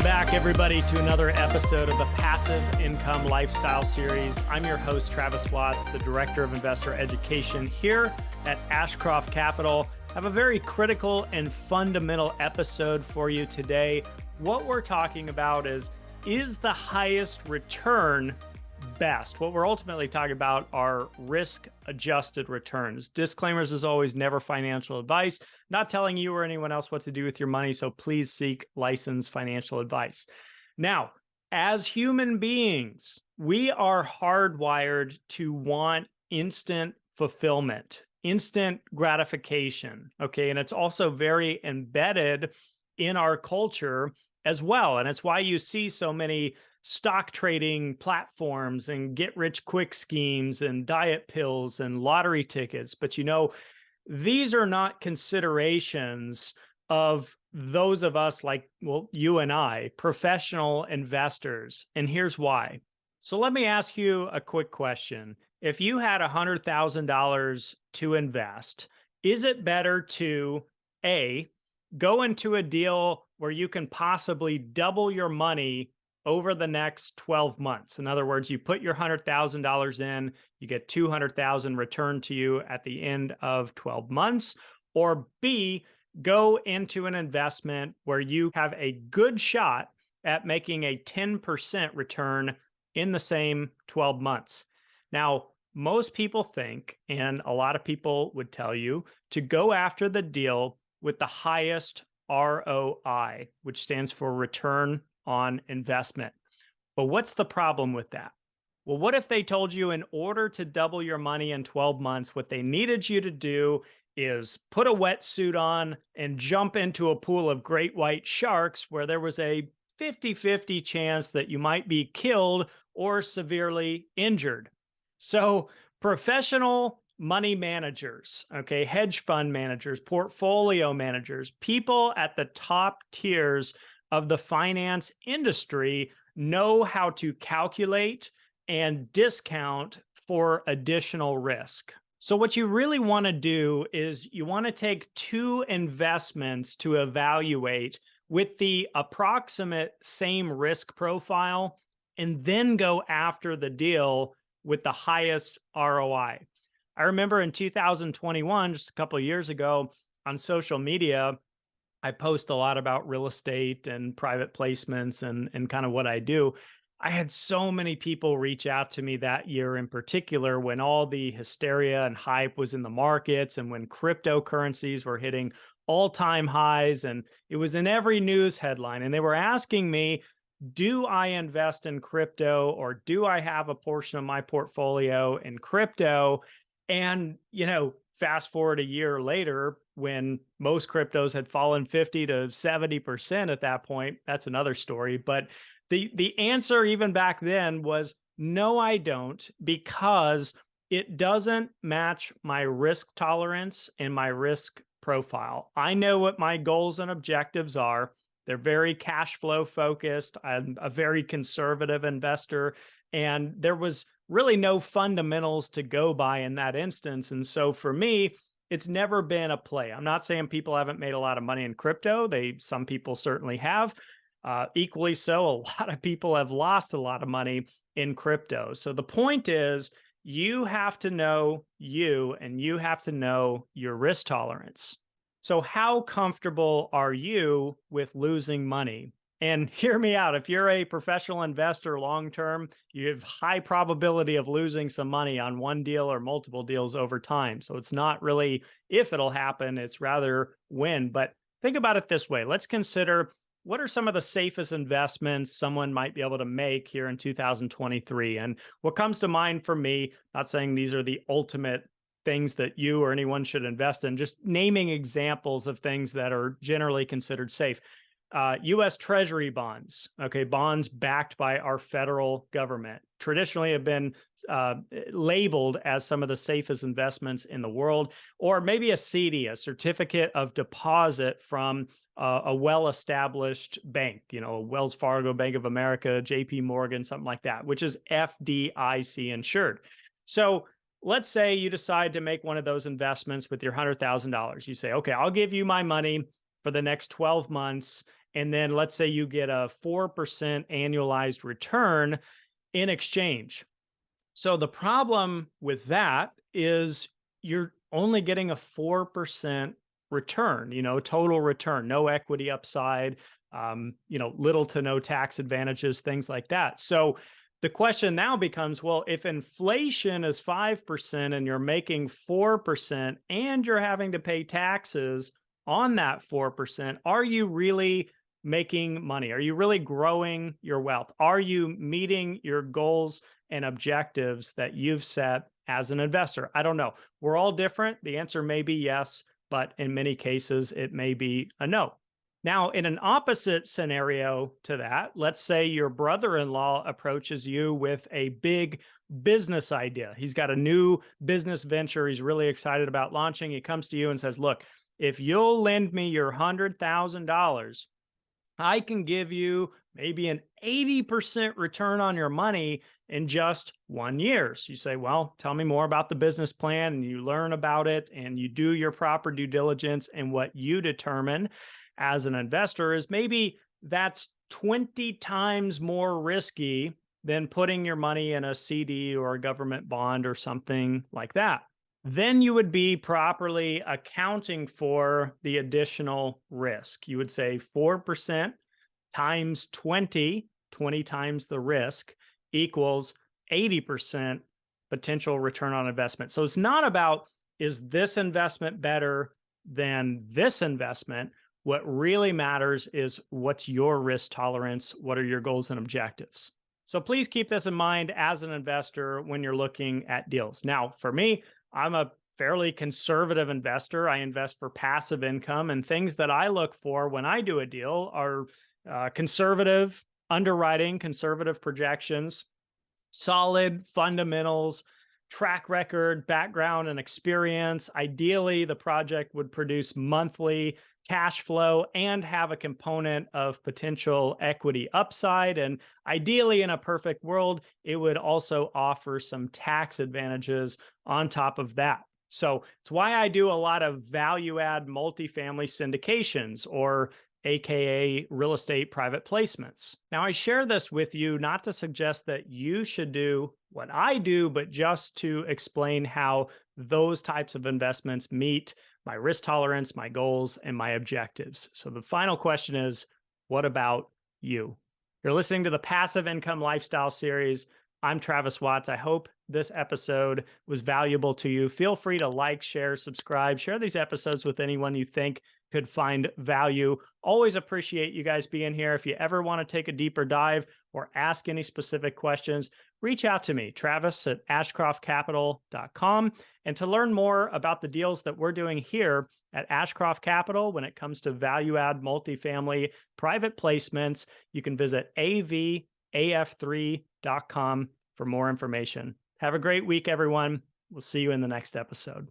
back, everybody, to another episode of the Passive Income Lifestyle Series. I'm your host, Travis Watts, the Director of Investor Education here at Ashcroft Capital. I have a very critical and fundamental episode for you today. What we're talking about is the highest return best? What we're ultimately talking about are risk-adjusted returns. Disclaimers as always, never financial advice. Not telling you or anyone else what to do with your money, so please seek licensed financial advice. Now, as human beings, we are hardwired to want instant fulfillment, instant gratification, okay? And it's also very embedded in our culture as well. And it's why you see so many stock trading platforms and get rich quick schemes and diet pills and lottery tickets. But you know, these are not considerations of those of us like, well, you and I, professional investors. And here's why. So let me ask you a quick question. If you had $100,000 to invest, is it better to A, go into a deal where you can possibly double your money over the next 12 months? In other words, you put your $100,000 in, you get $200,000 returned to you at the end of 12 months. Or B, go into an investment where you have a good shot at making a 10% return in the same 12 months. Now, most people think, and a lot of people would tell you, to go after the deal with the highest ROI, which stands for return on investment. But what's the problem with that? Well, what if they told you in order to double your money in 12 months, what they needed you to do is put a wetsuit on and jump into a pool of great white sharks where there was a 50-50 chance that you might be killed or severely injured? So professional money managers, okay, hedge fund managers, portfolio managers, people at the top tiers of the finance industry know how to calculate and discount for additional risk. So what you really want to do is you want to take two investments to evaluate with the approximate same risk profile and then go after the deal with the highest ROI. I remember in 2021, just a couple of years ago, on social media, I post a lot about real estate and private placements and kind of what I do. I had so many people reach out to me that year in particular when all the hysteria and hype was in the markets and when cryptocurrencies were hitting all-time highs, and it was in every news headline. And they were asking me, do I invest in crypto or do I have a portion of my portfolio in crypto? And, you know, fast forward a year later, when most cryptos had fallen 50 to 70% at that point, that's another story. But the answer even back then was, no, I don't, because it doesn't match my risk tolerance and my risk profile. I know what my goals and objectives are. They're very cash flow focused. I'm a very conservative investor, and there was really no fundamentals to go by in that instance. And so for me, it's never been a play. I'm not saying people haven't made a lot of money in crypto. Some people certainly have. Equally so, a lot of people have lost a lot of money in crypto. So the point is, you have to know you, and you have to know your risk tolerance. So how comfortable are you with losing money? And hear me out. If you're a professional investor long-term, you have high probability of losing some money on one deal or multiple deals over time. So it's not really if it'll happen, it's rather when. But think about it this way. Let's consider, what are some of the safest investments someone might be able to make here in 2023? And what comes to mind for me, not saying these are the ultimate things that you or anyone should invest in, just naming examples of things that are generally considered safe. U.S. Treasury bonds, okay, bonds backed by our federal government, traditionally have been labeled as some of the safest investments in the world. Or maybe a CD, a certificate of deposit from a well-established bank, you know, Wells Fargo, Bank of America, JP Morgan, something like that, which is FDIC insured. So let's say you decide to make one of those investments with your $100,000. You say, okay, I'll give you my money for the next 12 months. And then let's say you get a 4% annualized return in exchange. So the problem with that is you're only getting a 4% return, total return, no equity upside, little to no tax advantages, things like that. So the question now becomes, well, if inflation is 5% and you're making 4% and you're having to pay taxes on that 4%, are you really making money? Are you really growing your wealth? Are you meeting your goals and objectives that you've set as an investor? I don't know. We're all different. The answer may be yes, but in many cases, it may be a no. Now, in an opposite scenario to that, let's say your brother-in-law approaches you with a big business idea. He's got a new business venture he's really excited about launching. He comes to you and says, look, if you'll lend me your $100,000, I can give you maybe an 80% return on your money in just 1 year. So you say, well, tell me more about the business plan, and you learn about it and you do your proper due diligence. And what you determine as an investor is maybe that's 20 times more risky than putting your money in a CD or a government bond or something like that. Then you would be properly accounting for the additional risk. You would say 4% times 20 times the risk equals 80% potential return on investment. So it's not about, is this investment better than this investment? What really matters is, what's your risk tolerance? What are your goals and objectives? So please keep this in mind as an investor when you're looking at deals. Now, for me, I'm a fairly conservative investor. I invest for passive income, and things that I look for when I do a deal are conservative underwriting, conservative projections, solid fundamentals, track record, background, and experience. Ideally, the project would produce monthly cash flow and have a component of potential equity upside. And ideally, in a perfect world, it would also offer some tax advantages on top of that. So it's why I do a lot of value add multifamily syndications, or AKA real estate private placements. Now, I share this with you not to suggest that you should do what I do, but just to explain how those types of investments meet my risk tolerance, my goals, and my objectives. So the final question is, what about you? You're listening to the Passive Income Lifestyle Series. I'm Travis Watts. I hope this episode was valuable to you. Feel free to like, share, subscribe, share these episodes with anyone you think could find value. Always appreciate you guys being here. If you ever want to take a deeper dive or ask any specific questions, reach out to me, Travis at ashcroftcapital.com. And to learn more about the deals that we're doing here at Ashcroft Capital when it comes to value add multifamily private placements, you can visit avaf3.com for more information. Have a great week, everyone. We'll see you in the next episode.